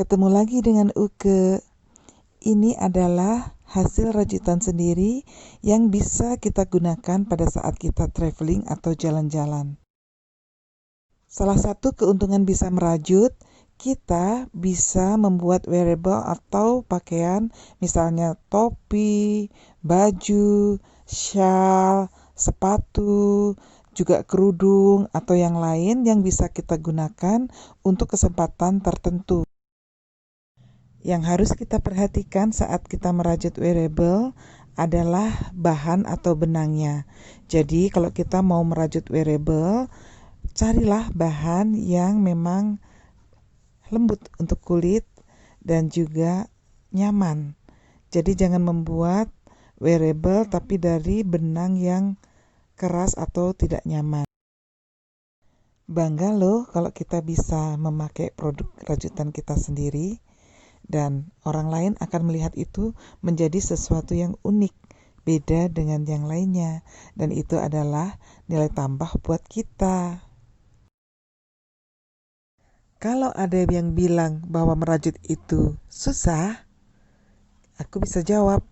Ketemu lagi dengan Uke. Ini adalah hasil rajutan sendiri yang bisa kita gunakan pada saat kita traveling atau jalan-jalan. Salah satu keuntungan bisa merajut, kita bisa membuat wearable atau pakaian, misalnya topi, baju, shawl, sepatu, juga kerudung atau yang lain yang bisa kita gunakan untuk kesempatan tertentu. Yang harus kita perhatikan saat kita merajut wearable adalah bahan atau benangnya. Jadi kalau kita mau merajut wearable, carilah bahan yang memang lembut untuk kulit dan juga nyaman. Jadi jangan membuat wearable tapi dari benang yang keras atau tidak nyaman. Bangga loh kalau kita bisa memakai produk rajutan kita sendiri. Dan orang lain akan melihat itu menjadi sesuatu yang unik, beda dengan yang lainnya. Dan itu adalah nilai tambah buat kita. Kalau ada yang bilang bahwa merajut itu susah, aku bisa jawab,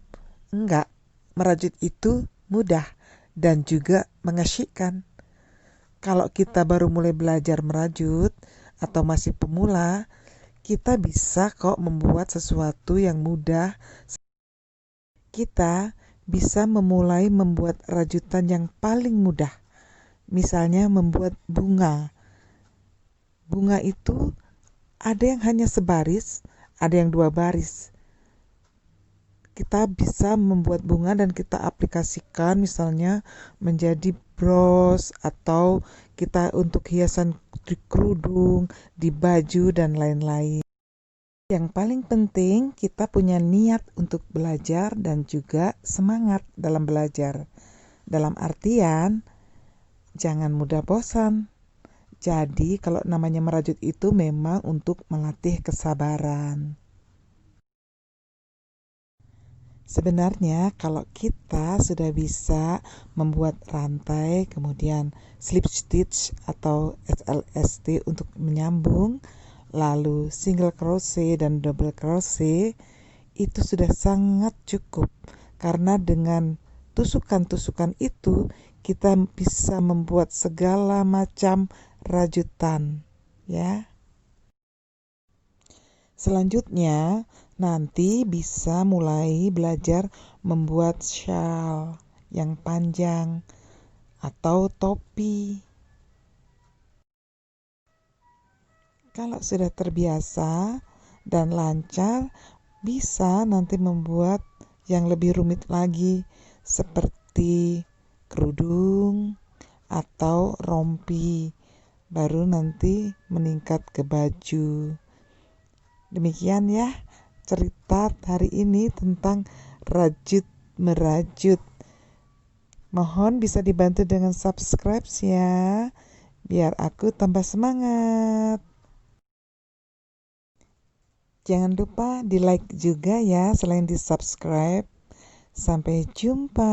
enggak, merajut itu mudah dan juga mengasyikkan. Kalau kita baru mulai belajar merajut atau masih pemula, kita bisa kok membuat sesuatu yang mudah. Kita bisa memulai membuat rajutan yang paling mudah. Misalnya membuat bunga. Bunga itu ada yang hanya sebaris, ada yang 2 baris. Kita bisa membuat bunga dan kita aplikasikan misalnya menjadi bros atau kita untuk hiasan di kerudung, di baju dan lain-lain. Yang paling penting kita punya niat untuk belajar dan juga semangat dalam belajar. Dalam artian, jangan mudah bosan. Jadi kalau namanya merajut itu memang untuk melatih kesabaran. Sebenarnya kalau kita sudah bisa membuat rantai, kemudian slip stitch atau SLST untuk menyambung, lalu single crochet dan double crochet, itu sudah sangat cukup. Karena dengan tusukan-tusukan itu, kita bisa membuat segala macam rajutan, ya. Selanjutnya, nanti bisa mulai belajar membuat shawl yang panjang atau topi. Kalau sudah terbiasa dan lancar, bisa nanti membuat yang lebih rumit lagi seperti kerudung atau rompi. Baru nanti meningkat ke baju. Demikian ya cerita hari ini tentang rajut merajut. Mohon bisa dibantu dengan subscribe ya, biar aku tambah semangat. Jangan lupa di like juga ya selain di subscribe. Sampai jumpa.